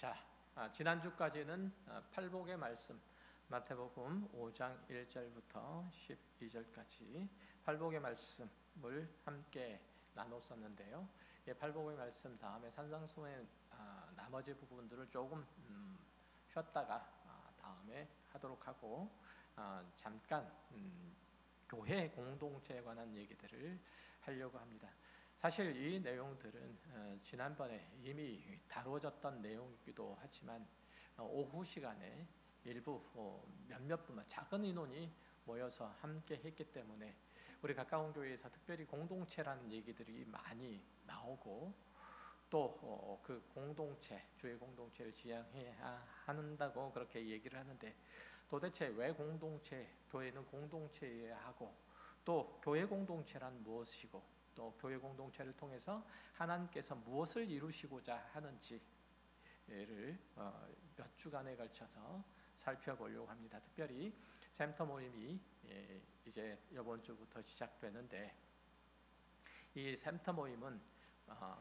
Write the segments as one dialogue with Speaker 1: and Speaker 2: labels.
Speaker 1: 자, 지난주까지는 팔복의 말씀 마태복음 5장 1절부터 12절까지 팔복의 말씀을 함께 나눴었는데요. 팔복의 말씀 다음에 산상수훈의 나머지 부분들을 조금 쉬었다가 다음에 하도록 하고 잠깐 교회 공동체에 관한 얘기들을 하려고 합니다. 사실 이 내용들은 지난번에 이미 다루어졌던 내용이기도 하지만 오후 시간에 일부 몇몇 분만 작은 인원이 모여서 함께 했기 때문에 우리 가까운 교회에서 특별히 공동체라는 얘기들이 많이 나오고 또 그 공동체, 주의 공동체를 지향해야 한다고 그렇게 얘기를 하는데 도대체 왜 공동체, 교회는 공동체여야 하고 또 교회 공동체란 무엇이고 또 교회 공동체를 통해서 하나님께서 무엇을 이루시고자 하는지를 몇 주간에 걸쳐서 살펴보려고 합니다. 특별히 샘터 모임이 이제 이번 주부터 시작되는데 이 샘터 모임은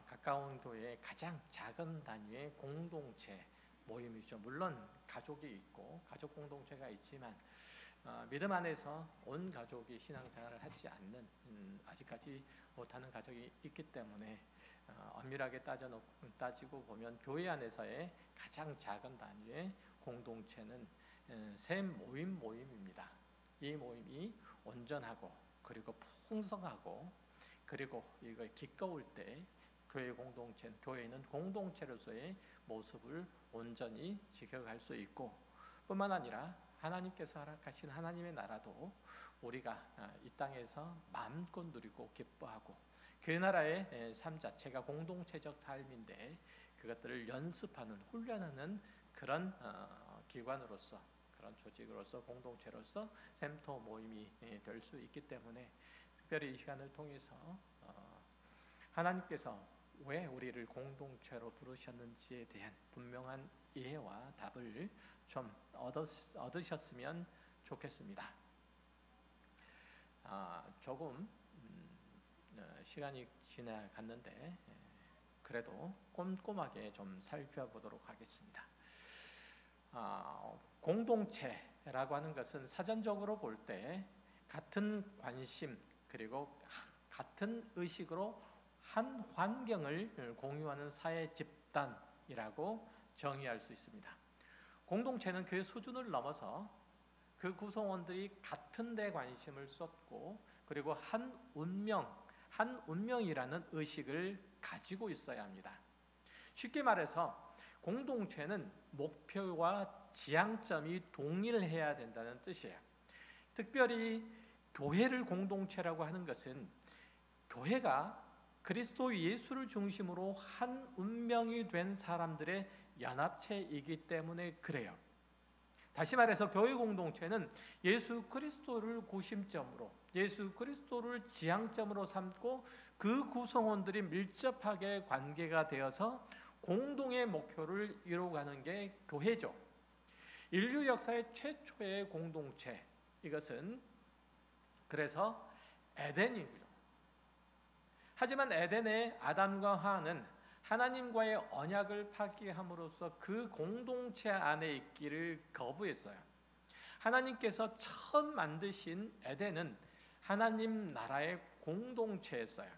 Speaker 1: 가까운 교회의 가장 작은 단위의 공동체 모임이죠. 물론 가족이 있고 가족 공동체가 있지만 믿음 안에서 온 가족이 신앙생활을 하지 않는 아직까지 못하는 가족이 있기 때문에 엄밀하게 따지고 보면 교회 안에서의 가장 작은 단위의 공동체는 샘 모임입니다. 이 모임이 온전하고 그리고 풍성하고 그리고 이거 기꺼울 때 교회는 공동체로서의 모습을 온전히 지켜갈 수 있고 뿐만 아니라 하나님께서 허락하신 하나님의 나라도 우리가 이 땅에서 마음껏 누리고 기뻐하고 그 나라의 삶 자체가 공동체적 삶인데 그것들을 연습하는 훈련하는 그런 기관으로서 그런 조직으로서 공동체로서 샘터 모임이 될 수 있기 때문에 특별히 이 시간을 통해서 하나님께서 왜 우리를 공동체로 부르셨는지에 대한 분명한 이해와 답을 좀 얻으셨으면 좋겠습니다. 조금 시간이 지나갔는데 그래도 꼼꼼하게 좀 살펴보도록 하겠습니다. 공동체라고 하는 것은 사전적으로 볼 때 같은 관심 그리고 같은 의식으로 한 환경을 공유하는 사회 집단이라고 정의할 수 있습니다. 공동체는 그 수준을 넘어서 그 구성원들이 같은 데 관심을 쏟고 그리고 한 운명이라는 의식을 가지고 있어야 합니다. 쉽게 말해서 공동체는 목표와 지향점이 동일해야 된다는 뜻이에요. 특별히 교회를 공동체라고 하는 것은 교회가 그리스도 예수를 중심으로 한 운명이 된 사람들의 연합체이기 때문에 그래요. 다시 말해서 교회 공동체는 예수 그리스도를 구심점으로 예수 그리스도를 지향점으로 삼고 그 구성원들이 밀접하게 관계가 되어서 공동의 목표를 이루어가는 게 교회죠. 인류 역사의 최초의 공동체 이것은 그래서 에덴이고요. 하지만 에덴의 아담과 하와는 하나님과의 언약을 파기함으로써 그 공동체 안에 있기를 거부했어요. 하나님께서 처음 만드신 에덴은 하나님 나라의 공동체였어요.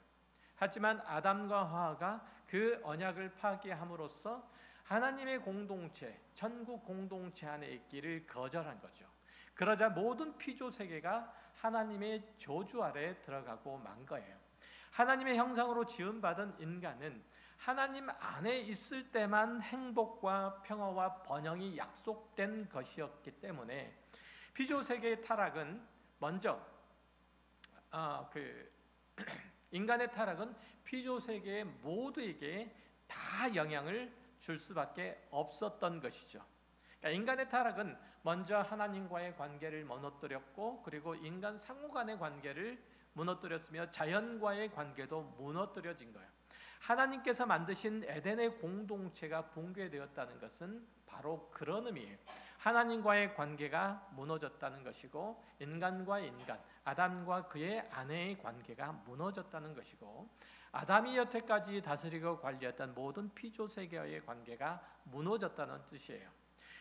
Speaker 1: 하지만 아담과 하와가 그 언약을 파기함으로써 하나님의 공동체, 천국 공동체 안에 있기를 거절한 거죠. 그러자 모든 피조 세계가 하나님의 저주 아래에 들어가고 만 거예요. 하나님의 형상으로 지음받은 인간은 하나님 안에 있을 때만 행복과 평화와 번영이 약속된 것이었기 때문에 피조세계의 타락은 먼저 인간의 타락은 피조세계 모두에게 다 영향을 줄 수밖에 없었던 것이죠. 그러니까 인간의 타락은 먼저 하나님과의 관계를 무너뜨렸고 그리고 인간 상호 간의 관계를 무너뜨렸으며 자연과의 관계도 무너뜨려진 거예요. 하나님께서 만드신 에덴의 공동체가 붕괴되었다는 것은 바로 그런 의미예요. 하나님과의 관계가 무너졌다는 것이고 인간과 인간, 아담과 그의 아내의 관계가 무너졌다는 것이고 아담이 여태까지 다스리고 관리했던 모든 피조세계와의 관계가 무너졌다는 뜻이에요.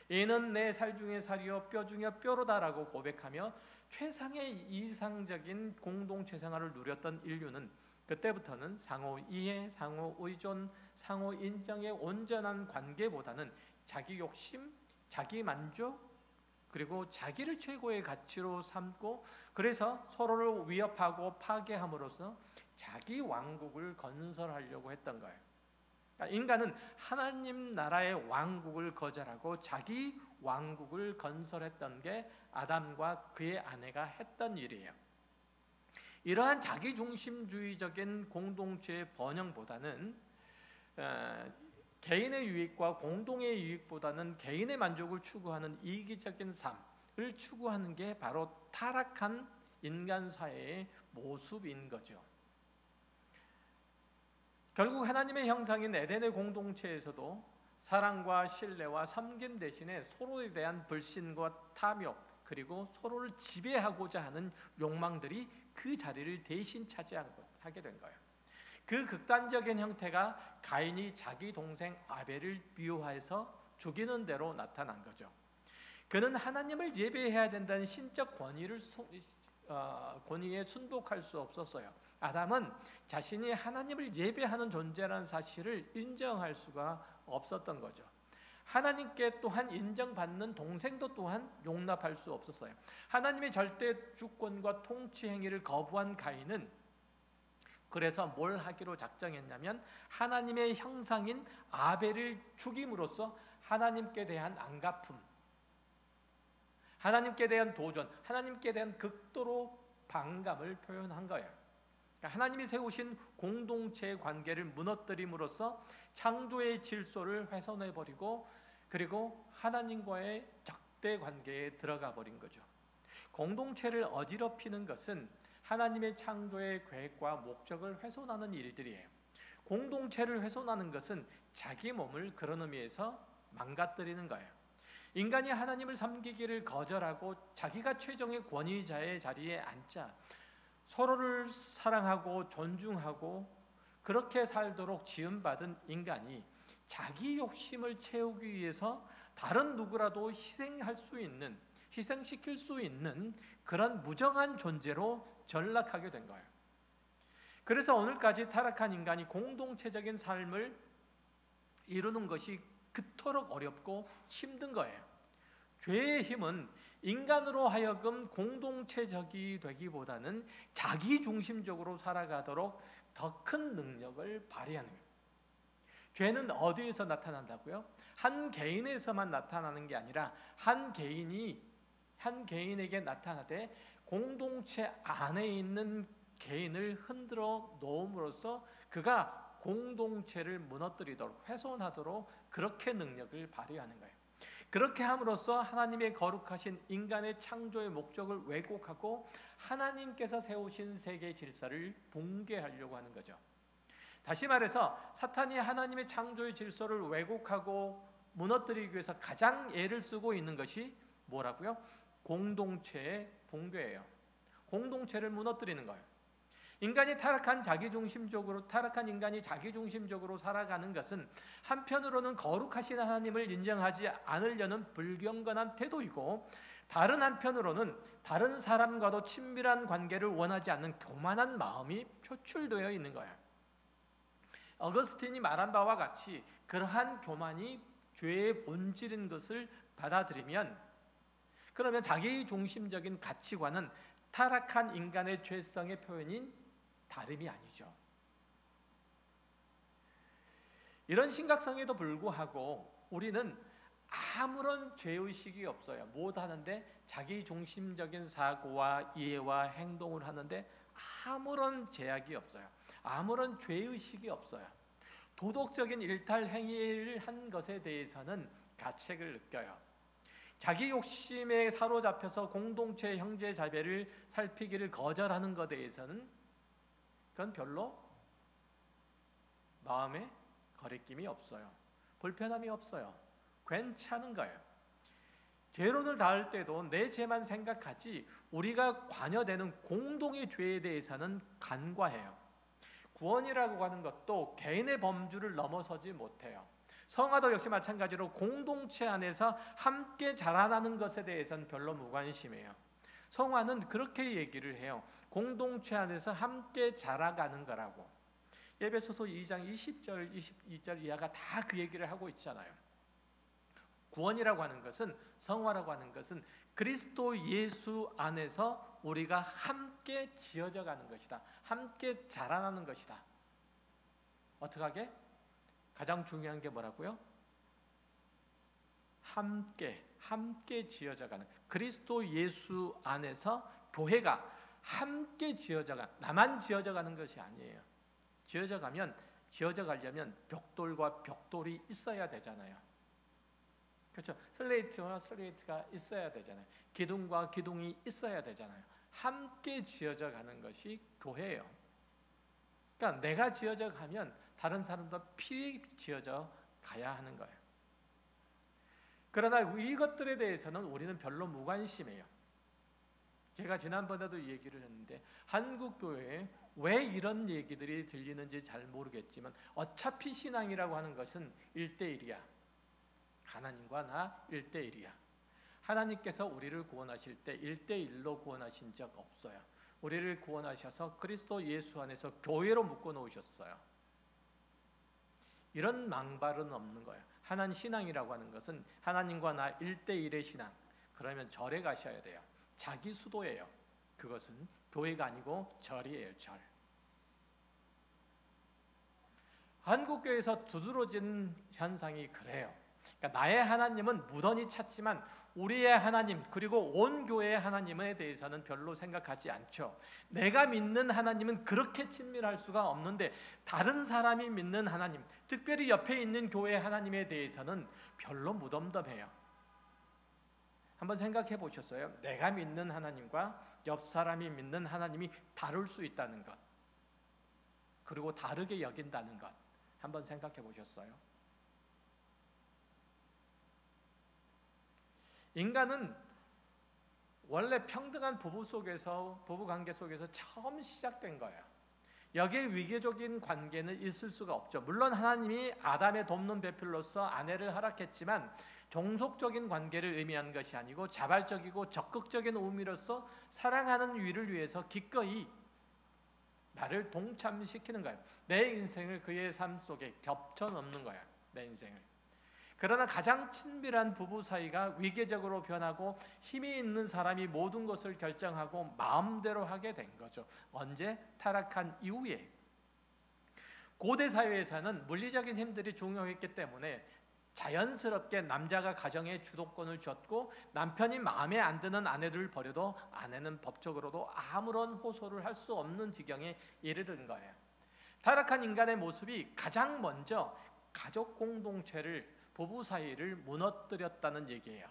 Speaker 1: 이는 내 살 중에 살이요 뼈 중에 뼈로다라고 고백하며 최상의 이상적인 공동체 생활을 누렸던 인류는 그때부터는 상호 이해, 상호 의존, 상호 인정의 온전한 관계보다는 자기 욕심, 자기 만족, 그리고 자기를 최고의 가치로 삼고 그래서 서로를 위협하고 파괴함으로써 자기 왕국을 건설하려고 했던 거예요. 그러니까 인간은 하나님 나라의 왕국을 거절하고 자기 왕국을 건설했던 게 아담과 그의 아내가 했던 일이에요. 이러한 자기중심주의적인 공동체의 번영보다는 개인의 유익과 공동의 유익보다는 개인의 만족을 추구하는 이기적인 삶을 추구하는 게 바로 타락한 인간 사회의 모습인 거죠. 결국 하나님의 형상인 에덴의 공동체에서도 사랑과 신뢰와 섬김 대신에 서로에 대한 불신과 탐욕 그리고 서로를 지배하고자 하는 욕망들이 그 자리를 대신 차지하게 된 거예요. 그 극단적인 형태가 가인이 자기 동생 아벨을 미워해서 죽이는 대로 나타난 거죠. 그는 하나님을 예배해야 된다는 신적 권위에 순복할 수 없었어요. 아담은 자신이 하나님을 예배하는 존재라는 사실을 인정할 수가 없었던 거죠. 하나님께 또한 인정받는 동생도 또한 용납할 수 없었어요. 하나님의 절대 주권과 통치 행위를 거부한 가인은 그래서 뭘 하기로 작정했냐면 하나님의 형상인 아벨을 죽임으로써 하나님께 대한 안갚음, 하나님께 대한 도전, 하나님께 대한 극도로 반감을 표현한 거예요. 하나님이 세우신 공동체의 관계를 무너뜨림으로써 창조의 질서를 훼손해버리고 그리고 하나님과의 적대 관계에 들어가 버린 거죠. 공동체를 어지럽히는 것은 하나님의 창조의 계획과 목적을 훼손하는 일들이에요. 공동체를 훼손하는 것은 자기 몸을 그런 의미에서 망가뜨리는 거예요. 인간이 하나님을 섬기기를 거절하고 자기가 최종의 권위자의 자리에 앉자 서로를 사랑하고 존중하고 그렇게 살도록 지음받은 인간이 자기 욕심을 채우기 위해서 다른 누구라도 희생시킬 수 있는 그런 무정한 존재로 전락하게 된 거예요. 그래서 오늘까지 타락한 인간이 공동체적인 삶을 이루는 것이 그토록 어렵고 힘든 거예요. 죄의 힘은 인간으로 하여금 공동체적이 되기보다는 자기중심적으로 살아가도록 더 큰 능력을 발휘하는 거예요. 죄는 어디에서 나타난다고요? 한 개인에서만 나타나는 게 아니라 한 개인에게 나타나되 공동체 안에 있는 개인을 흔들어 놓음으로써 그가 공동체를 무너뜨리도록 훼손하도록 그렇게 능력을 발휘하는 거예요. 그렇게 함으로써 하나님의 거룩하신 인간의 창조의 목적을 왜곡하고 하나님께서 세우신 세계 질서를 붕괴하려고 하는 거죠. 다시 말해서 사탄이 하나님의 창조의 질서를 왜곡하고 무너뜨리기 위해서 가장 애를 쓰고 있는 것이 뭐라고요? 공동체의 붕괴예요. 공동체를 무너뜨리는 거예요. 타락한 인간이 자기중심적으로 살아가는 것은 한편으로는 거룩하신 하나님을 인정하지 않으려는 불경건한 태도이고 다른 한편으로는 다른 사람과도 친밀한 관계를 원하지 않는 교만한 마음이 표출되어 있는 거예요. 어거스틴이 말한 바와 같이 그러한 교만이 죄의 본질인 것을 받아들이면 그러면 자기중심적인 가치관은 타락한 인간의 죄성의 표현인 다름이 아니죠. 이런 심각성에도 불구하고 우리는 아무런 죄의식이 없어요. 못하는데 자기중심적인 사고와 이해와 행동을 하는데 아무런 제약이 없어요. 아무런 죄의식이 없어요. 도덕적인 일탈 행위를 한 것에 대해서는 가책을 느껴요. 자기 욕심에 사로잡혀서 공동체 형제 자매를 살피기를 거절하는 것에 대해서는 그건 별로 마음에 거리낌이 없어요. 불편함이 없어요. 괜찮은 거예요. 죄론을 다할 때도 내 죄만 생각하지 우리가 관여되는 공동의 죄에 대해서는 간과해요. 구원이라고 하는 것도 개인의 범주를 넘어서지 못해요. 성화도 역시 마찬가지로 공동체 안에서 함께 자라나는 것에 대해서는 별로 무관심해요. 성화는 그렇게 얘기를 해요. 공동체 안에서 함께 자라가는 거라고. 에베소서 2장 20절, 22절 이하가 다 그 얘기를 하고 있잖아요. 구원이라고 하는 것은, 성화라고 하는 것은 그리스도 예수 안에서 우리가 함께 지어져 가는 것이다. 함께 자라나는 것이다. 어떻게 하게? 가장 중요한 게 뭐라고요? 함께 지어져 가는, 그리스도 예수 안에서 교회가 함께 지어져 가는, 나만 지어져 가는 것이 아니에요. 지어져 가려면 벽돌과 벽돌이 있어야 되잖아요. 그렇죠? 슬레이트와 슬레이트가 있어야 되잖아요. 기둥과 기둥이 있어야 되잖아요. 함께 지어져 가는 것이 교회예요. 그러니까 내가 지어져 가면 다른 사람도 필히 지어져 가야 하는 거예요. 그러나 이것들에 대해서는 우리는 별로 무관심해요. 제가 지난번에도 얘기를 했는데 한국 교회에 왜 이런 얘기들이 들리는지 잘 모르겠지만 어차피 신앙이라고 하는 것은 1대1이야. 하나님과 나 1대1이야. 하나님께서 우리를 구원하실 때 1대1로 구원하신 적 없어요. 우리를 구원하셔서 그리스도 예수 안에서 교회로 묶어 놓으셨어요. 이런 망발은 없는 거예요. 하나님 신앙이라고 하는 것은 하나님과 나 1대1의 신앙. 그러면 절에 가셔야 돼요. 자기 수도예요. 그것은 교회가 아니고 절이에요. 절. 한국교회에서 두드러진 현상이 그래요. 그러니까 나의 하나님은 무던히 찾지만 우리의 하나님, 그리고 온 교회의 하나님에 대해서는 별로 생각하지 않죠. 내가 믿는 하나님은 그렇게 친밀할 수가 없는데 다른 사람이 믿는 하나님, 특별히 옆에 있는 교회의 하나님에 대해서는 별로 무덤덤해요. 한번 생각해 보셨어요? 내가 믿는 하나님과 옆 사람이 믿는 하나님이 다를 수 있다는 것, 그리고 다르게 여긴다는 것, 한번 생각해 보셨어요? 인간은 원래 평등한 부부관계 속에서 처음 시작된 거예요. 여기에 위계적인 관계는 있을 수가 없죠. 물론 하나님이 아담의 돕는 배필로서 아내를 허락했지만 종속적인 관계를 의미한 것이 아니고 자발적이고 적극적인 의미로서 사랑하는 위를 위해서 기꺼이 나를 동참시키는 거예요. 내 인생을 그의 삶 속에 겹쳐 넣는 거예요. 내 인생을. 그러나 가장 친밀한 부부 사이가 위계적으로 변하고 힘이 있는 사람이 모든 것을 결정하고 마음대로 하게 된 거죠. 언제? 타락한 이후에. 고대 사회에서는 물리적인 힘들이 중요했기 때문에 자연스럽게 남자가 가정의 주도권을 줬고 남편이 마음에 안 드는 아내를 버려도 아내는 법적으로도 아무런 호소를 할 수 없는 지경에 이르는 거예요. 타락한 인간의 모습이 가장 먼저 가족 공동체를, 부부 사이를 무너뜨렸다는 얘기예요.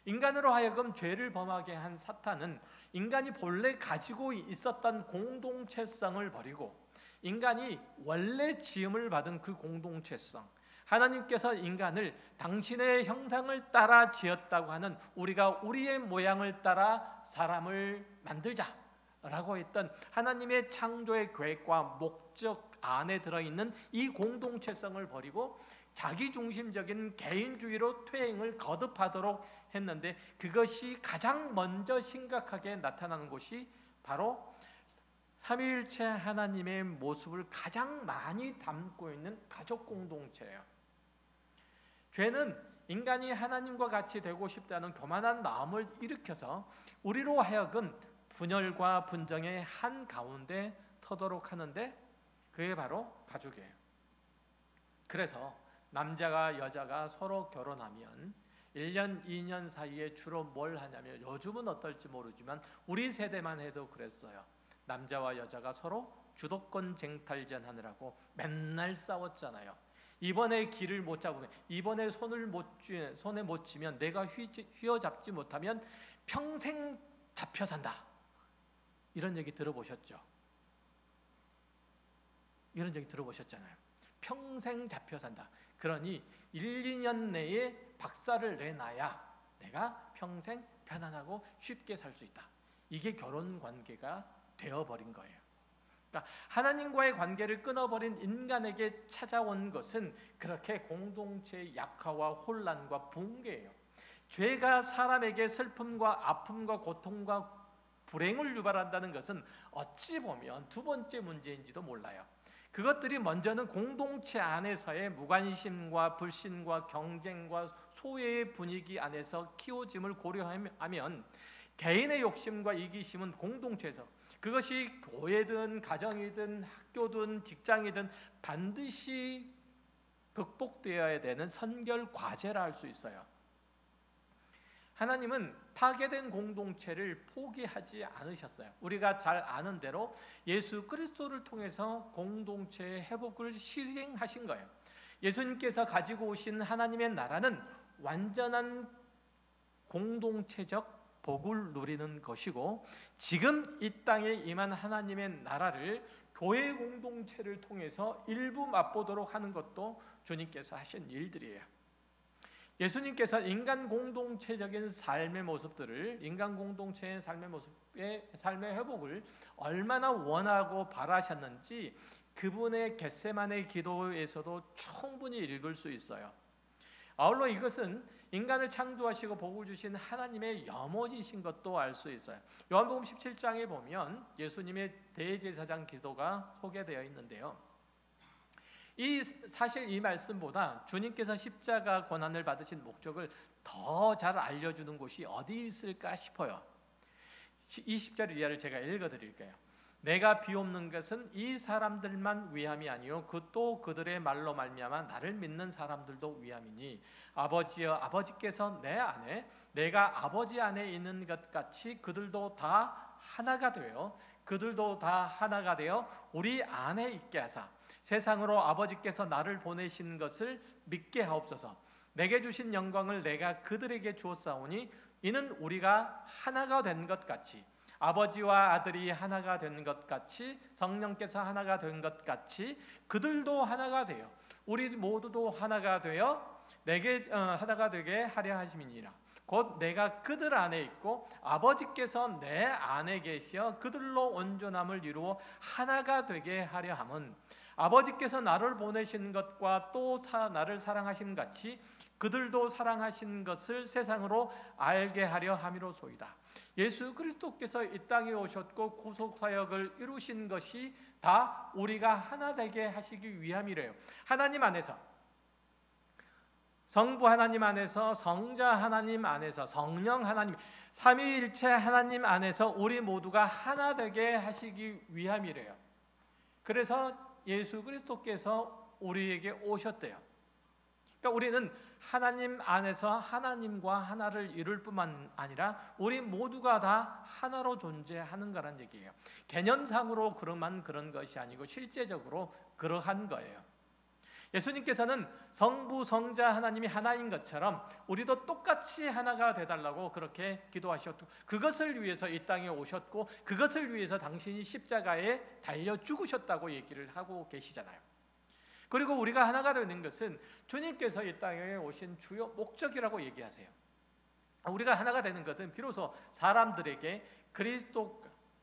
Speaker 1: 인간으로 하여금 죄를 범하게 한 사탄은 인간이 본래 가지고 있었던 공동체성을 버리고 인간이 원래 지음을 받은 그 공동체성, 하나님께서 인간을 당신의 형상을 따라 지었다고 하는, 우리가 우리의 모양을 따라 사람을 만들자라고 했던 하나님의 창조의 계획과 목적 안에 들어있는 이 공동체성을 버리고 자기중심적인 개인주의로 퇴행을 거듭하도록 했는데, 그것이 가장 먼저 심각하게 나타나는 곳이 바로 삼위일체 하나님의 모습을 가장 많이 담고 있는 가족 공동체예요. 죄는 인간이 하나님과 같이 되고 싶다는 교만한 마음을 일으켜서 우리로 하여금 분열과 분정의 한가운데 서도록 하는데, 그게 바로 가족이에요. 그래서 남자가 여자가 서로 결혼하면 1년, 2년 사이에 주로 뭘 하냐면, 요즘은 어떨지 모르지만 우리 세대만 해도 그랬어요. 남자와 여자가 서로 주도권 쟁탈전 하느라고 맨날 싸웠잖아요. 이번에 길을 못 잡으면, 이번에 손에 못 쥐면, 내가 휘어잡지 못하면 평생 잡혀 산다. 이런 얘기 들어보셨죠? 이런 얘기 들어보셨잖아요. 평생 잡혀 산다. 그러니 1, 2년 내에 박살을 내놔야 내가 평생 편안하고 쉽게 살 수 있다. 이게 결혼 관계가 되어버린 거예요. 그러니까 하나님과의 관계를 끊어버린 인간에게 찾아온 것은 그렇게 공동체의 약화와 혼란과 붕괴예요. 죄가 사람에게 슬픔과 아픔과 고통과 불행을 유발한다는 것은 어찌 보면 두 번째 문제인지도 몰라요. 그것들이 먼저는 공동체 안에서의 무관심과 불신과 경쟁과 소외의 분위기 안에서 키워짐을 고려하면 개인의 욕심과 이기심은 공동체에서, 그것이 교회든 가정이든 학교든 직장이든 반드시 극복되어야 되는 선결 과제라 할 수 있어요. 하나님은 파괴된 공동체를 포기하지 않으셨어요. 우리가 잘 아는 대로 예수 그리스도를 통해서 공동체의 회복을 실행하신 거예요. 예수님께서 가지고 오신 하나님의 나라는 완전한 공동체적 복을 누리는 것이고, 지금 이 땅에 임한 하나님의 나라를 교회 공동체를 통해서 일부 맛보도록 하는 것도 주님께서 하신 일들이에요. 예수님께서 인간 공동체적인 삶의 모습들을, 인간 공동체의 삶의 회복을 얼마나 원하고 바라셨는지 그분의 겟세마네 기도에서도 충분히 읽을 수 있어요. 아울러 이것은 인간을 창조하시고 복을 주신 하나님의 염원이신 것도 알 수 있어요. 요한복음 17장에 보면 예수님의 대제사장 기도가 소개되어 있는데요, 사실 이 말씀보다 주님께서 십자가 고난을 받으신 목적을 더 잘 알려주는 곳이 어디 있을까 싶어요. 20절 이하를 제가 읽어드릴게요. 내가 비옵는 것은 이 사람들만 위함이 아니요 또 그들의 말로 말미암아 나를 믿는 사람들도 위함이니, 아버지여, 아버지께서 내 안에 내가 아버지 안에 있는 것 같이 그들도 다 하나가 되어 우리 안에 있게 하사 세상으로 아버지께서 나를 보내신 것을 믿게 하옵소서. 내게 주신 영광을 내가 그들에게 주었사오니 이는 우리가 하나가 된 것 같이, 아버지와 아들이 하나가 된 것 같이, 성령께서 하나가 된 것 같이 그들도 하나가 되어 우리 모두도 하나가 되어 내게 하나가 되게 하려 하심이니라. 곧 내가 그들 안에 있고 아버지께서 내 안에 계시어 그들로 온전함을 이루어 하나가 되게 하려 함은, 아버지께서 나를 보내신 것과 또 나를 사랑하신 같이 그들도 사랑하신 것을 세상으로 알게 하려 함이로소이다. 예수 그리스도께서 이 땅에 오셨고 구속사역을 이루신 것이 다 우리가 하나 되게 하시기 위함이래요. 하나님 안에서, 성부 하나님 안에서, 성자 하나님 안에서, 성령 하나님, 삼위일체 하나님 안에서 우리 모두가 하나 되게 하시기 위함이래요. 그래서 예수 그리스도께서 우리에게 오셨대요. 그러니까 우리는 하나님 안에서 하나님과 하나를 이룰 뿐만 아니라 우리 모두가 다 하나로 존재하는 거란 얘기예요. 개념상으로 그런 것이 아니고 실제적으로 그러한 거예요. 예수님께서는 성부 성자 하나님이 하나인 것처럼 우리도 똑같이 하나가 되달라고 그렇게 기도하셨고, 그것을 위해서 이 땅에 오셨고 그것을 위해서 당신이 십자가에 달려 죽으셨다고 얘기를 하고 계시잖아요. 그리고 우리가 하나가 되는 것은 주님께서 이 땅에 오신 주요 목적이라고 얘기하세요. 우리가 하나가 되는 것은 비로소 사람들에게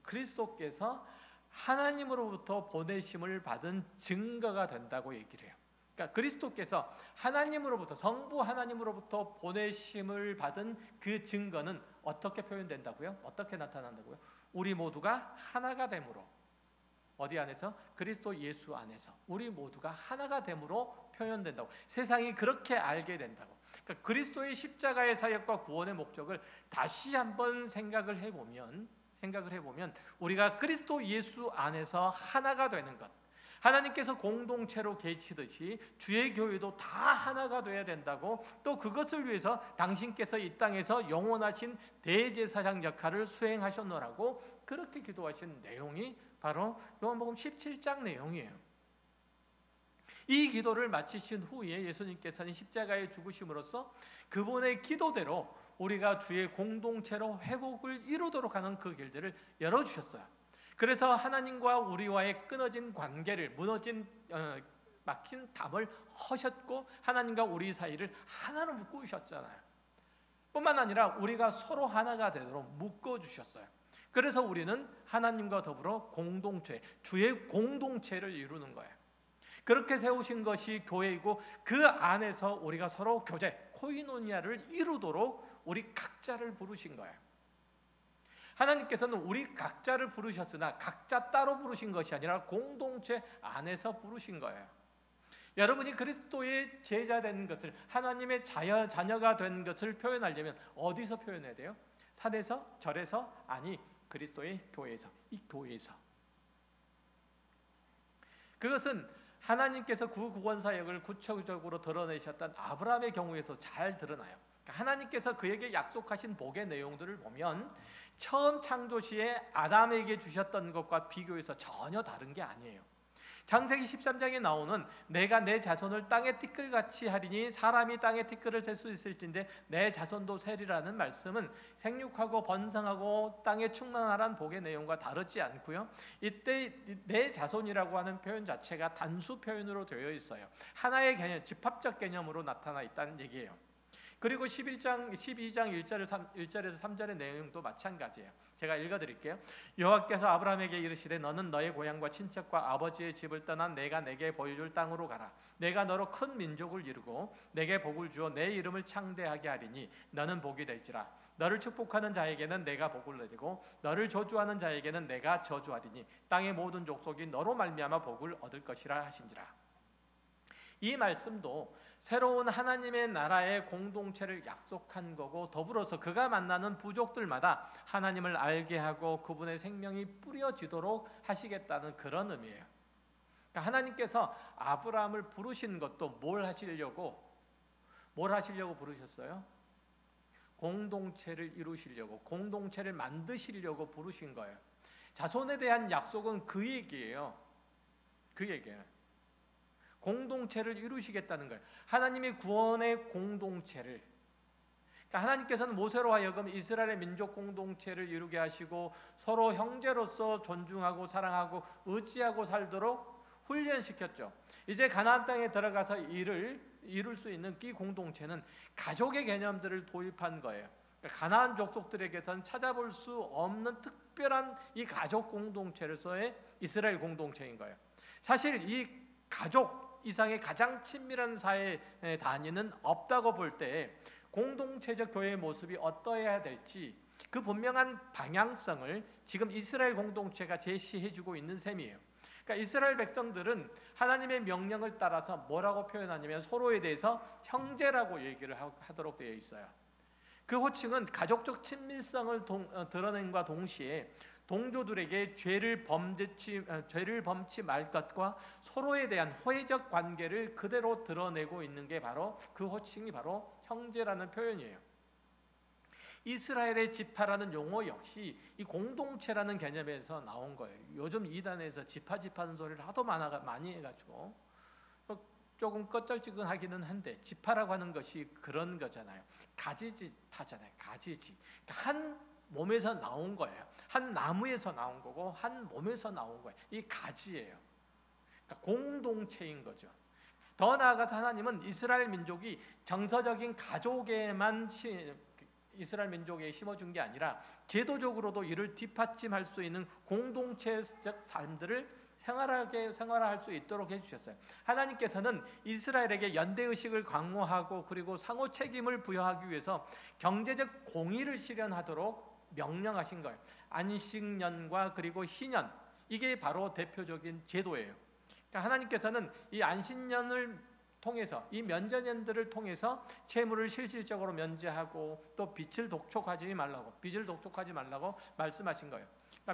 Speaker 1: 그리스도께서 하나님으로부터 보내심을 받은 증거가 된다고 얘기를 해요. 그러니까 그리스도께서 하나님으로부터, 성부 하나님으로부터 보내심을 받은 그 증거는 어떻게 표현된다고요? 어떻게 나타난다고요? 우리 모두가 하나가 됨으로, 어디 안에서? 그리스도 예수 안에서 우리 모두가 하나가 됨으로 표현된다고, 세상이 그렇게 알게 된다고. 그러니까 그리스도의 십자가의 사역과 구원의 목적을 다시 한번 생각을 해보면 우리가 그리스도 예수 안에서 하나가 되는 것, 하나님께서 공동체로 계시듯이 주의 교회도 다 하나가 돼야 된다고, 또 그것을 위해서 당신께서 이 땅에서 영원하신 대제사장 역할을 수행하셨노라고 그렇게 기도하신 내용이 바로 요한복음 17장 내용이에요. 이 기도를 마치신 후에 예수님께서는 십자가에 죽으심으로써 그분의 기도대로 우리가 주의 공동체로 회복을 이루도록 하는 그 길들을 열어주셨어요. 그래서 하나님과 우리와의 끊어진 관계를, 막힌 담을 허셨고 하나님과 우리 사이를 하나로 묶으셨잖아요. 뿐만 아니라 우리가 서로 하나가 되도록 묶어주셨어요. 그래서 우리는 하나님과 더불어 공동체, 주의 공동체를 이루는 거예요. 그렇게 세우신 것이 교회이고 그 안에서 우리가 서로 교제, 코이노니아를 이루도록 우리 각자를 부르신 거예요. 하나님께서는 우리 각자를 부르셨으나 각자 따로 부르신 것이 아니라 공동체 안에서 부르신 거예요. 여러분이 그리스도의 제자 된 것을, 하나님의 자녀가 된 것을 표현하려면 어디서 표현해야 돼요? 산에서? 절에서? 아니, 그리스도의 교회에서, 이 교회에서. 그것은 하나님께서 구원 사역을 구체적으로 드러내셨던 아브라함의 경우에서 잘 드러나요. 하나님께서 그에게 약속하신 복의 내용들을 보면 처음 창조 시에 아담에게 주셨던 것과 비교해서 전혀 다른 게 아니에요. 창세기 13장에 나오는 내가 내 자손을 땅의 티끌같이 하리니 사람이 땅의 티끌을 셀 수 있을진데 내 자손도 세리라는 말씀은 생육하고 번성하고 땅에 충만하란 복의 내용과 다르지 않고요. 이때 내 자손이라고 하는 표현 자체가 단수 표현으로 되어 있어요. 하나의 개념, 집합적 개념으로 나타나 있다는 얘기예요. 그리고 12장 1절에서 3절의 내용도 마찬가지예요. 제가 읽어드릴게요. 여호와께서 아브라함에게 이르시되 너는 너의 고향과 친척과 아버지의 집을 떠나 내가 내게 보여줄 땅으로 가라. 내가 너로 큰 민족을 이루고 내게 복을 주어 내 이름을 창대하게 하리니 너는 복이 될지라. 너를 축복하는 자에게는 내가 복을 내리고 너를 저주하는 자에게는 내가 저주하리니 땅의 모든 족속이 너로 말미암아 복을 얻을 것이라 하신지라. 이 말씀도 새로운 하나님의 나라의 공동체를 약속한 거고, 더불어서 그가 만나는 부족들마다 하나님을 알게 하고 그분의 생명이 뿌려지도록 하시겠다는 그런 의미예요. 그러니까 하나님께서 아브라함을 부르신 것도 뭘 하시려고 부르셨어요? 공동체를 이루시려고, 공동체를 만드시려고 부르신 거예요. 자손에 대한 약속은 그 얘기예요. 그 얘기예요. 공동체를 이루시겠다는 거예요. 하나님의 구원의 공동체를. 그러니까 하나님께서는 모세로 하여금 이스라엘의 민족 공동체를 이루게 하시고 서로 형제로서 존중하고 사랑하고 의지하고 살도록 훈련시켰죠. 이제 가나안 땅에 들어가서 이룰 수 있는 이 공동체는 가족의 개념들을 도입한 거예요. 그러니까 가나안 족속들에게서는 찾아볼 수 없는 특별한 이 가족 공동체로서의 이스라엘 공동체인 거예요. 사실 이 가족 이상의 가장 친밀한 사회 단위는 없다고 볼 때 공동체적 교회의 모습이 어떠해야 될지 그 분명한 방향성을 지금 이스라엘 공동체가 제시해주고 있는 셈이에요. 그러니까 이스라엘 백성들은 하나님의 명령을 따라서 뭐라고 표현하냐면 서로에 대해서 형제라고 얘기를 하도록 되어 있어요. 그 호칭은 가족적 친밀성을 드러낸과 동시에 동조들에게 죄를 범치 말 것과 서로에 대한 호의적 관계를 그대로 드러내고 있는 게 바로 그 호칭이 바로 형제라는 표현이에요. 이스라엘의 지파라는 용어 역시 이 공동체라는 개념에서 나온 거예요. 요즘 이단에서 지파하는 소리를 하도 많이 해가지고 조금 껄쩍지근하기는 한데 지파라고 하는 것이 그런 거잖아요. 가지지파잖아요. 가지지. 그러니까 한 몸에서 나온 거예요. 한 나무에서 나온 거고 한 몸에서 나온 거예요. 이 가지예요. 그러니까 공동체인 거죠. 더 나아가서 하나님은 이스라엘 민족이 정서적인 가족에만 이스라엘 민족에 심어준 게 아니라 제도적으로도 이를 뒷받침할 수 있는 공동체적 삶들을 생활할 수 있도록 해주셨어요. 하나님께서는 이스라엘에게 연대의식을 강화하고 그리고 상호 책임을 부여하기 위해서 경제적 공의를 실현하도록 명령하신 거예요. 안식년과 그리고 희년, 이게 바로 대표적인 제도예요. 그러니까 하나님께서는 이 안식년을 통해서, 이 면제년들을 통해서 채무를 실질적으로 면제하고 또 빚을 독촉하지 말라고 말씀하신 거예요. 그러니까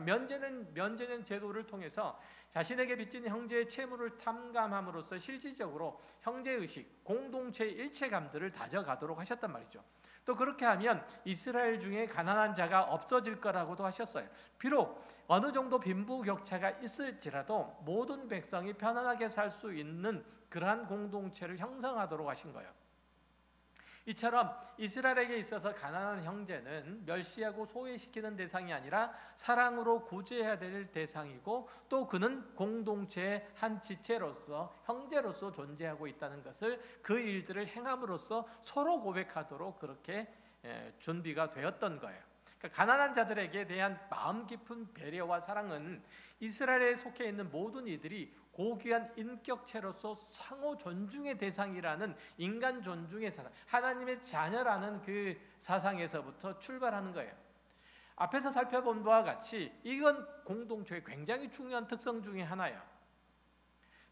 Speaker 1: 면제년 제도를 통해서 자신에게 빚진 형제의 채무를 탐감함으로써 실질적으로 형제의식, 공동체의 일체감들을 다져가도록 하셨단 말이죠. 또 그렇게 하면 이스라엘 중에 가난한 자가 없어질 거라고도 하셨어요. 비록 어느 정도 빈부격차가 있을지라도 모든 백성이 편안하게 살 수 있는 그러한 공동체를 형성하도록 하신 거예요. 이처럼 이스라엘에게 있어서 가난한 형제는 멸시하고 소외시키는 대상이 아니라 사랑으로 구제해야 될 대상이고, 또 그는 공동체의 한 지체로서 형제로서 존재하고 있다는 것을 그 일들을 행함으로써 서로 고백하도록 그렇게 준비가 되었던 거예요. 그러니까 가난한 자들에게 대한 마음 깊은 배려와 사랑은 이스라엘에 속해 있는 모든 이들이 고귀한 인격체로서 상호 존중의 대상이라는 인간 존중의 사상, 하나님의 자녀라는 그 사상에서부터 출발하는 거예요. 앞에서 살펴본 바와 같이 이건 공동체의 굉장히 중요한 특성 중에 하나예요.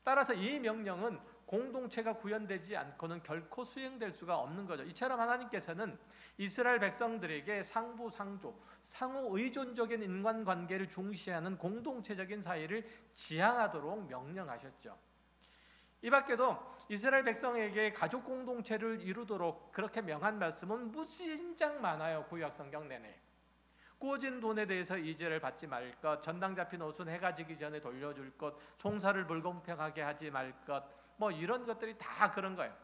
Speaker 1: 따라서 이 명령은 공동체가 구현되지 않고는 결코 수행될 수가 없는 거죠. 이처럼 하나님께서는 이스라엘 백성들에게 상부상조, 상호 의존적인 인간관계를 중시하는 공동체적인 사회를 지향하도록 명령하셨죠. 이 밖에도 이스라엘 백성에게 가족 공동체를 이루도록 그렇게 명한 말씀은 무진장 많아요. 구약 성경 내내. 구워진 돈에 대해서 이제를 받지 말 것, 전당 잡힌 옷은 해가 지기 전에 돌려줄 것, 송사를 불공평하게 하지 말 것, 뭐 이런 것들이 다 그런 거예요.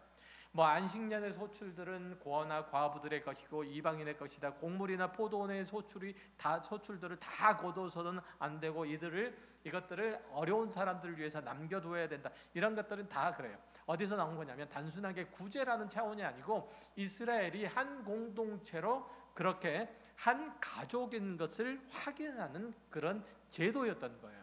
Speaker 1: 뭐 안식년의 소출들은 고아나 과부들의 것이고 이방인의 것이다. 곡물이나 포도원의 소출들을 다 거둬서는 안 되고 이것들을 어려운 사람들을 위해서 남겨두어야 된다. 이런 것들은 다 그래요. 어디서 나온 거냐면 단순하게 구제라는 차원이 아니고 이스라엘이 한 공동체로 그렇게 한 가족인 것을 확인하는 그런 제도였던 거예요.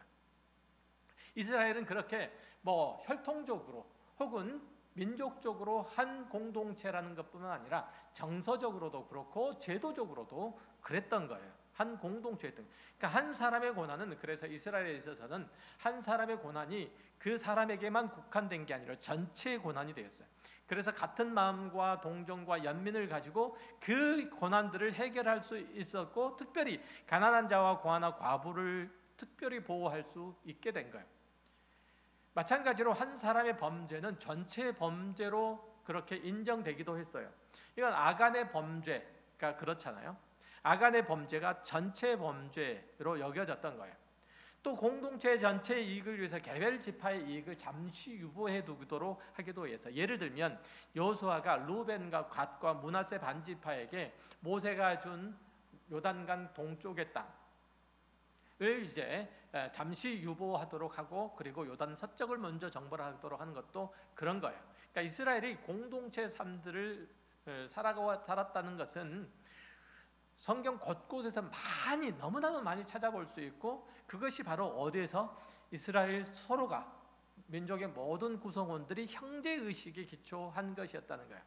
Speaker 1: 이스라엘은 그렇게 뭐 혈통적으로 혹은 민족적으로 한 공동체라는 것뿐만 아니라 정서적으로도 그렇고 제도적으로도 그랬던 거예요. 한 공동체였던 거예요. 그러니까 한 사람의 고난은, 그래서 이스라엘에 있어서는 한 사람의 고난이 그 사람에게만 국한된 게 아니라 전체의 고난이 되었어요. 그래서 같은 마음과 동정과 연민을 가지고 그 고난들을 해결할 수 있었고, 특별히 가난한 자와 고아나 과부를 특별히 보호할 수 있게 된 거예요. 마찬가지로 한 사람의 범죄는 전체의 범죄로 그렇게 인정되기도 했어요. 이건 아간의 범죄가 그렇잖아요. 아간의 범죄가 전체 범죄로 여겨졌던 거예요. 또 공동체 전체의 이익을 위해서 개별 지파의 이익을 잠시 유보해 두도록 하기도 위해서, 예를 들면 여호수아가 루벤과 갓과 므낫세 반지파에게 모세가 준 요단강 동쪽의 땅을 이제 잠시 유보하도록 하고, 그리고 요단 서쪽을 먼저 정벌하도록 하는 것도 그런 거예요. 그러니까 이스라엘이 공동체 삶들을 살았다는 것은 성경 곳곳에서 너무나도 많이 찾아볼 수 있고, 그것이 바로 어디에서 이스라엘 서로가, 민족의 모든 구성원들이 형제의식에 기초한 것이었다는 거예요.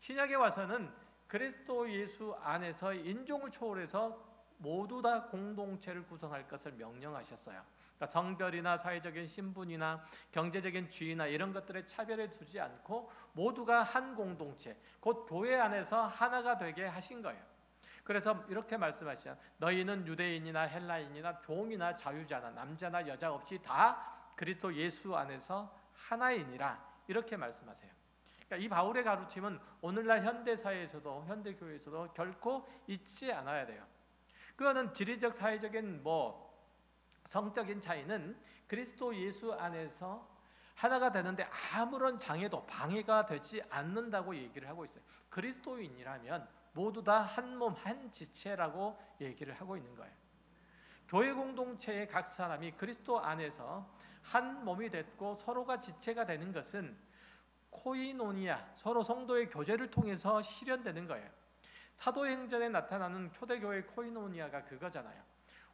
Speaker 1: 신약에 와서는 그리스도 예수 안에서 인종을 초월해서 모두 다 공동체를 구성할 것을 명령하셨어요. 그러니까 성별이나 사회적인 신분이나 경제적인 지위나 이런 것들에 차별을 두지 않고 모두가 한 공동체, 곧 교회 안에서 하나가 되게 하신 거예요. 그래서 이렇게 말씀하시죠. 너희는 유대인이나 헬라인이나 종이나 자유자나 남자나 여자 없이 다 그리스도 예수 안에서 하나이니라, 이렇게 말씀하세요. 그러니까 이 바울의 가르침은 오늘날 현대사회에서도 현대교회에서도 결코 잊지 않아야 돼요. 그거는 지리적 사회적인 성적인 차이는 그리스도 예수 안에서 하나가 되는데 아무런 장애도 방해가 되지 않는다고 얘기를 하고 있어요. 그리스도인이라면 모두 다 한 몸 한 지체라고 얘기를 하고 있는 거예요. 교회 공동체의 각 사람이 그리스도 안에서 한 몸이 됐고 서로가 지체가 되는 것은 코이노니아, 서로 성도의 교제를 통해서 실현되는 거예요. 사도행전에 나타나는 초대교회 코이노니아가 그거잖아요.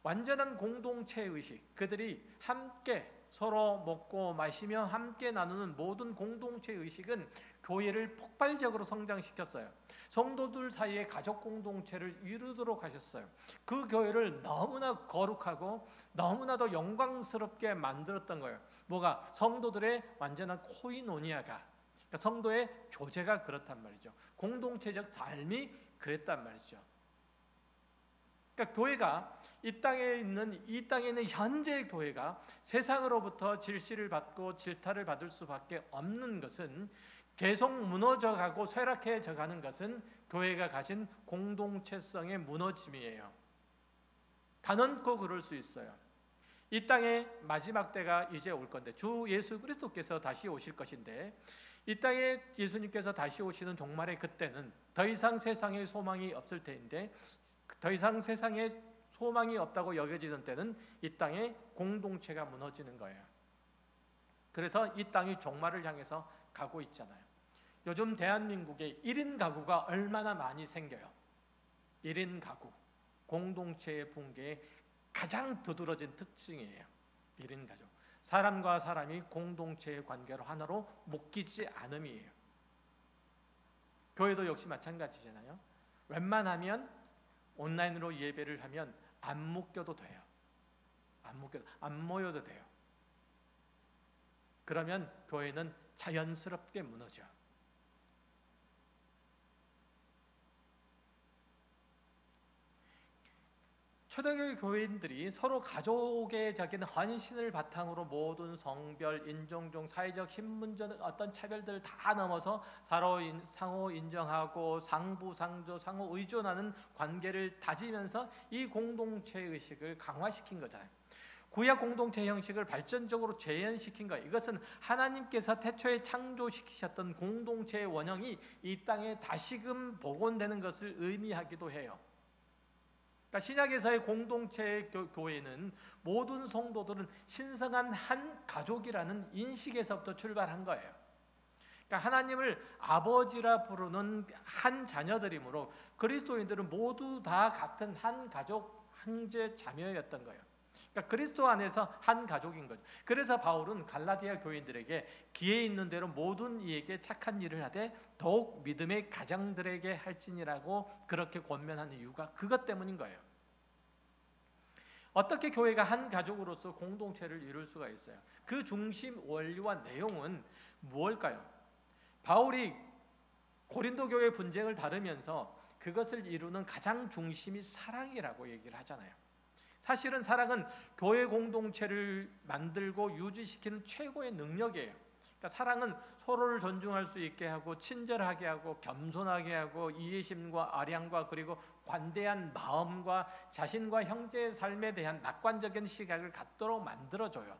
Speaker 1: 완전한 공동체의식, 그들이 함께 서로 먹고 마시며 함께 나누는 모든 공동체의식은 교회를 폭발적으로 성장시켰어요. 성도들 사이에 가족 공동체를 이루도록 하셨어요. 그 교회를 너무나 거룩하고 너무나도 영광스럽게 만들었던 거예요. 뭐가? 성도들의 완전한 코이노니아가, 그러니까 성도의 교제가 그렇단 말이죠. 공동체적 삶이 그랬단 말이죠. 그러니까 교회가 이 땅에 있는 현재의 교회가 세상으로부터 질시를 받고 질타를 받을 수밖에 없는 것은, 계속 무너져가고 쇠락해져 가는 것은 교회가 가진 공동체성의 무너짐이에요. 단언코 그럴 수 있어요. 이 땅의 마지막 때가 이제 올 건데, 주 예수 그리스도께서 다시 오실 것인데, 이 땅에 예수님께서 다시 오시는 종말의 그때는 더 이상 세상에 소망이 없을 때인데, 더 이상 세상에 소망이 없다고 여겨지는 때는 이 땅의 공동체가 무너지는 거예요. 그래서 이 땅이 종말을 향해서 가고 있잖아요. 요즘 대한민국에 1인 가구가 얼마나 많이 생겨요. 1인 가구. 공동체의 붕괴의 가장 두드러진 특징이에요. 1인 가족. 사람과 사람이 공동체의 관계로 하나로 묶이지 않음이에요. 교회도 역시 마찬가지잖아요. 웬만하면 온라인으로 예배를 하면 안 묶여도 돼요. 안 모여도 돼요. 그러면 교회는 자연스럽게 무너져. 초대교회 교인들이 서로 가족의 적인 헌신을 바탕으로 모든 성별, 인종종, 사회적, 신분적 어떤 차별들을 다 넘어서 서로 상호 인정하고 상부상조, 상호 의존하는 관계를 다지면서 이 공동체 의식을 강화시킨 거잖아요. 구약 공동체 형식을 발전적으로 재현시킨 거예요. 이것은 하나님께서 태초에 창조시키셨던 공동체의 원형이 이 땅에 다시금 복원되는 것을 의미하기도 해요. 그러니까 신약에서의 공동체 교회는 모든 성도들은 신성한 한 가족이라는 인식에서부터 출발한 거예요. 그러니까 하나님을 아버지라 부르는 한 자녀들이므로 그리스도인들은 모두 다 같은 한 가족, 형제, 자매였던 거예요. 그러니까 그리스도 안에서 한 가족인 거죠. 그래서 바울은 갈라디아 교인들에게 기회 있는 대로 모든 이에게 착한 일을 하되 더욱 믿음의 가장들에게 할지니라고 그렇게 권면하는 이유가 그것 때문인 거예요. 어떻게 교회가 한 가족으로서 공동체를 이룰 수가 있어요? 그 중심 원리와 내용은 무엇일까요? 바울이 고린도 교회 분쟁을 다루면서 그것을 이루는 가장 중심이 사랑이라고 얘기를 하잖아요. 사실은 사랑은 교회 공동체를 만들고 유지시키는 최고의 능력이에요. 그러니까 사랑은 서로를 존중할 수 있게 하고 친절하게 하고 겸손하게 하고 이해심과 아량과 그리고 관대한 마음과 자신과 형제의 삶에 대한 낙관적인 시각을 갖도록 만들어줘요.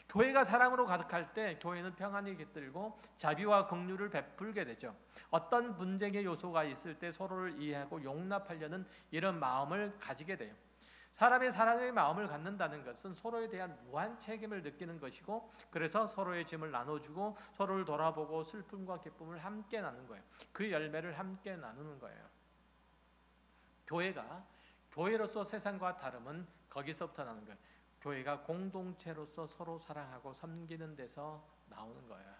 Speaker 1: 교회가 사랑으로 가득할 때 교회는 평안이 깃들고 자비와 긍휼을 베풀게 되죠. 어떤 분쟁의 요소가 있을 때 서로를 이해하고 용납하려는 이런 마음을 가지게 돼요. 사람의 사랑의 마음을 갖는다는 것은 서로에 대한 무한 책임을 느끼는 것이고, 그래서 서로의 짐을 나눠주고 서로를 돌아보고 슬픔과 기쁨을 함께 나누는 거예요. 그 열매를 함께 나누는 거예요. 교회가 교회로서 세상과 다름은 거기서부터 나는 거예요. 교회가 공동체로서 서로 사랑하고 섬기는 데서 나오는 거예요.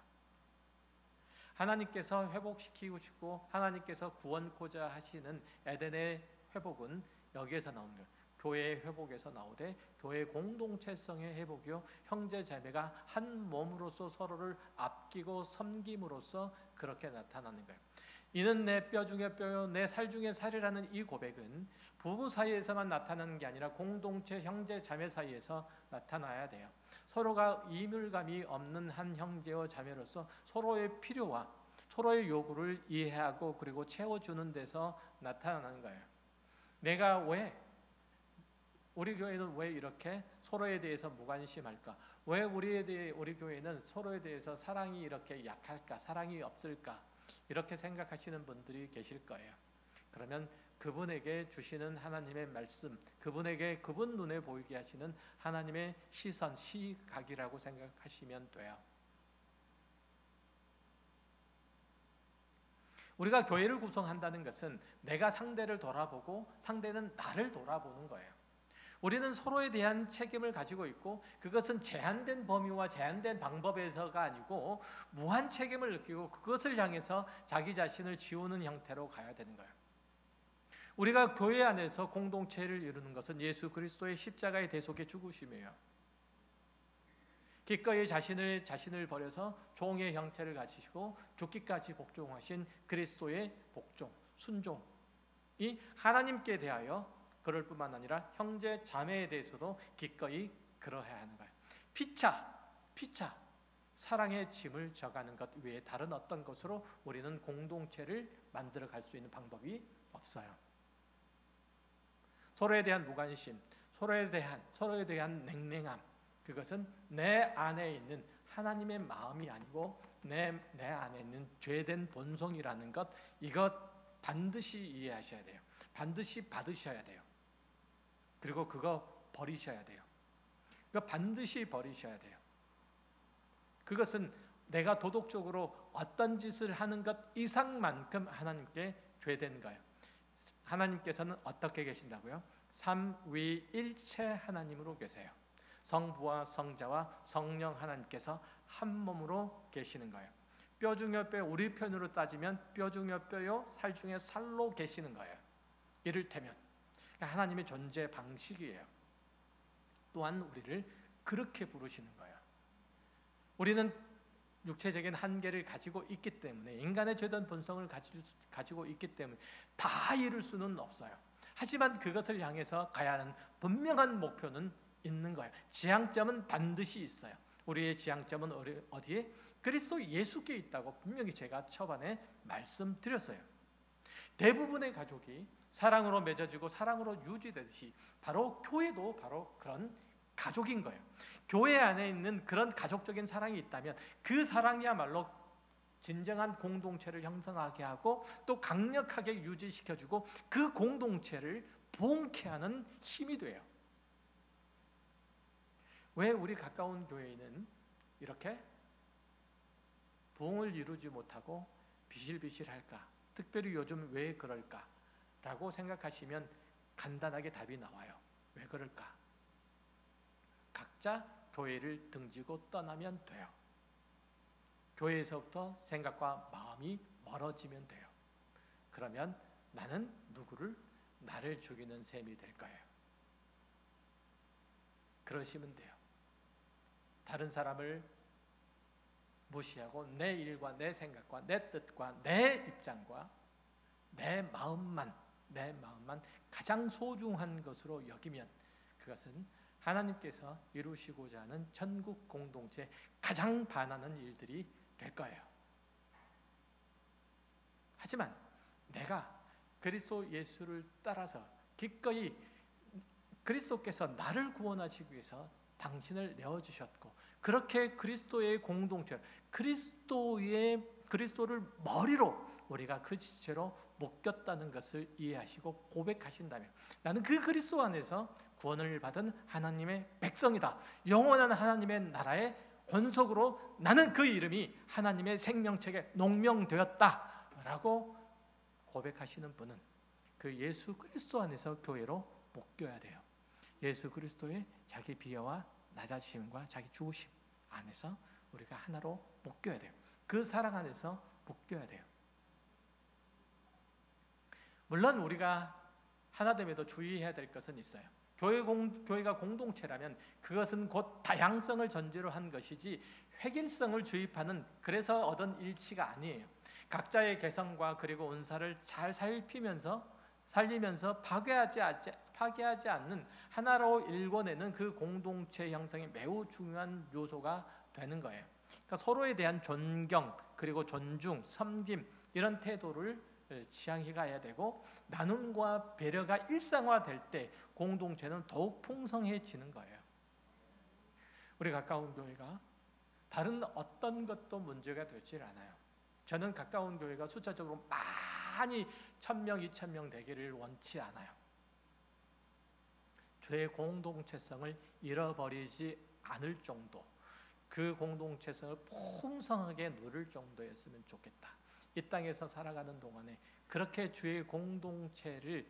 Speaker 1: 하나님께서 회복시키고 싶고 하나님께서 구원코자 하시는 에덴의 회복은 여기에서 나오는 거예요. 교회의 회복에서 나오되 교회 공동체성의 회복이요 형제 자매가 한 몸으로서 서로를 아끼고 섬김으로써 그렇게 나타나는 거예요. 이는 내 뼈 중에 뼈요 내 살 중에 살이라는 이 고백은 부부 사이에서만 나타나는 게 아니라 공동체 형제 자매 사이에서 나타나야 돼요. 서로가 이물감이 없는 한 형제와 자매로서 서로의 필요와 서로의 요구를 이해하고 그리고 채워주는 데서 나타나는 거예요. 내가 왜 우리 교회는 왜 이렇게 서로에 대해서 무관심할까? 왜 우리 교회는 서로에 대해서 사랑이 이렇게 약할까? 사랑이 없을까? 이렇게 생각하시는 분들이 계실 거예요. 그러면 그분에게 주시는 하나님의 말씀, 그분에게 그분 눈에 보이게 하시는 하나님의 시선, 시각이라고 생각하시면 돼요. 우리가 교회를 구성한다는 것은 내가 상대를 돌아보고 상대는 나를 돌아보는 거예요. 우리는 서로에 대한 책임을 가지고 있고 그것은 제한된 범위와 제한된 방법에서가 아니고 무한 책임을 느끼고 그것을 향해서 자기 자신을 지우는 형태로 가야 되는 거예요. 우리가 교회 안에서 공동체를 이루는 것은 예수 그리스도의 십자가의 대속의 죽으심이에요. 기꺼이 자신을 버려서 종의 형태를 가지시고 죽기까지 복종하신 그리스도의 복종, 순종이 하나님께 대하여 그럴 뿐만 아니라 형제 자매에 대해서도 기꺼이 그러해야 하는 거예요. 피차 사랑의 짐을 져가는 것 외에 다른 어떤 것으로 우리는 공동체를 만들어 갈 수 있는 방법이 없어요. 서로에 대한 무관심, 서로에 대한 냉랭함, 그것은 내 안에 있는 하나님의 마음이 아니고 내 안에 있는 죄된 본성이라는 것, 이것 반드시 이해하셔야 돼요. 반드시 받으셔야 돼요. 그리고 그거 버리셔야 돼요. 그거 반드시 버리셔야 돼요. 그것은 내가 도덕적으로 어떤 짓을 하는 것 이상만큼 하나님께 죄된 거예요. 하나님께서는 어떻게 계신다고요? 삼위일체 하나님으로 계세요. 성부와 성자와 성령 하나님께서 한 몸으로 계시는 거예요. 뼈 중에 뼈, 우리 편으로 따지면 뼈 중에 뼈요 살 중에 살로 계시는 거예요. 이를테면 하나님의 존재 방식이에요. 또한 우리를 그렇게 부르시는 거예요. 우리는 육체적인 한계를 가지고 있기 때문에, 인간의 죄된 본성을 가지고 있기 때문에 다 이룰 수는 없어요. 하지만 그것을 향해서 가야 하는 분명한 목표는 있는 거예요. 지향점은 반드시 있어요. 우리의 지향점은 어디에? 그리스도 예수께 있다고 분명히 제가 초반에 말씀드렸어요. 대부분의 가족이 사랑으로 맺어지고 사랑으로 유지되듯이 바로 교회도 바로 그런 가족인 거예요. 교회 안에 있는 그런 가족적인 사랑이 있다면 그 사랑이야말로 진정한 공동체를 형성하게 하고 또 강력하게 유지시켜주고 그 공동체를 부흥케 하는 힘이 돼요. 왜 우리 가까운 교회는 이렇게 부흥을 이루지 못하고 비실비실할까? 특별히 요즘 왜 그럴까? 라고 생각하시면 간단하게 답이 나와요. 왜 그럴까? 각자 교회를 등지고 떠나면 돼요. 교회에서부터 생각과 마음이 멀어지면 돼요. 그러면 나는 누구를? 나를 죽이는 셈이 될 거예요. 그러시면 돼요. 다른 사람을 무시하고 내 일과 내 생각과 내 뜻과 내 입장과 내 마음만 가장 소중한 것으로 여기면 그것은 하나님께서 이루시고자 하는 천국 공동체에 가장 반하는 일들이 될 거예요. 하지만 내가 그리스도 예수를 따라서 기꺼이 그리스도께서 나를 구원하시기 위해서 당신을 내어주셨고 그렇게 그리스도의 공동체, 그리스도를 머리로 우리가 그 지체로 묶였다는 것을 이해하시고 고백하신다면 나는 그 그리스도 안에서 구원을 받은 하나님의 백성이다. 영원한 하나님의 나라의 권속으로 나는 그 이름이 하나님의 생명책에 농명되었다 라고 고백하시는 분은 그 예수 그리스도 안에서 교회로 묶여야 돼요. 예수 그리스도의 자기 비여와 낮아지심과 자기 죽으심 안에서 우리가 하나로 묶여야 돼요. 그 사랑 안에서 묶여야 돼요. 물론 우리가 하나됨에도 주의해야 될 것은 있어요. 교회가 공동체라면 그것은 곧 다양성을 전제로 한 것이지 획일성을 주입하는 그래서 얻은 일치가 아니에요. 각자의 개성과 그리고 은사를 잘 살리면서 파괴하지 않는 하나로 일궈내는 그 공동체 형성이 매우 중요한 요소가 되는 거예요. 그러니까 서로에 대한 존경 그리고 존중, 섬김 이런 태도를 지향해 가야 되고 나눔과 배려가 일상화될 때 공동체는 더욱 풍성해지는 거예요. 우리 가까운 교회가 다른 어떤 것도 문제가 되질 않아요. 저는 가까운 교회가 숫자적으로 많이 1000명, 2000명 되기를 원치 않아요. 죄의 공동체성을 잃어버리지 않을 정도, 그 공동체성을 풍성하게 누릴 정도였으면 좋겠다. 이 땅에서 살아가는 동안에 그렇게 주의 공동체를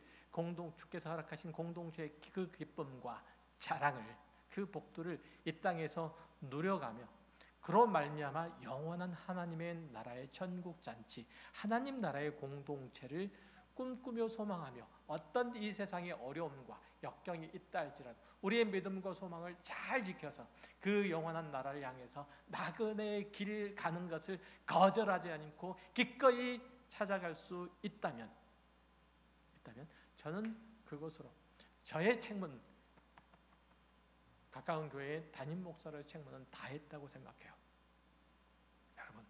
Speaker 1: 주께서 허락하신 공동체의 그 기쁨과 자랑을 그 복들을 이 땅에서 누려가며 그로 말미암아 영원한 하나님의 나라의 천국 잔치, 하나님 나라의 공동체를 꿈꾸며 소망하며 어떤 이 세상의 어려움과 역경이 있다 할지라도 우리의 믿음과 소망을 잘 지켜서 그 영원한 나라를 향해서 나그네의 길 가는 것을 거절하지 않고 기꺼이 찾아갈 수 있다면 저는 그것으로 저의 책무는 가까운 교회의 담임 목사로의 책무는 다 했다고 생각해요. 여러분,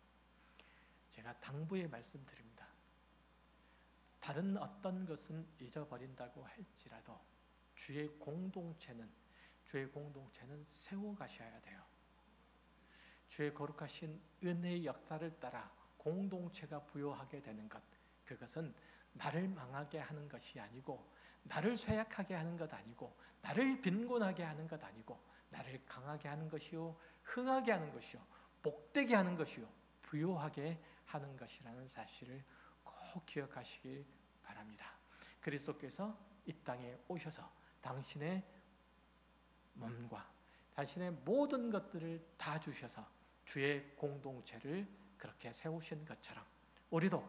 Speaker 1: 제가 당부의 말씀드립니다. 다른 어떤 것은 잊어버린다고 할지라도 주의 공동체는 세워가셔야 돼요. 주의 거룩하신 은혜의 역사를 따라 공동체가 부여하게 되는 것, 그것은 나를 망하게 하는 것이 아니고 나를 쇠약하게 하는 것 아니고 나를 빈곤하게 하는 것 아니고 나를 강하게 하는 것이요 흥하게 하는 것이요 복되게 하는 것이요 부여하게 하는 것이라는 사실을 꼭 기억하시길 바랍니다. 그리스도께서 이 땅에 오셔서 당신의 몸과 당신의 모든 것들을 다 주셔서 주의 공동체를 그렇게 세우신 것처럼 우리도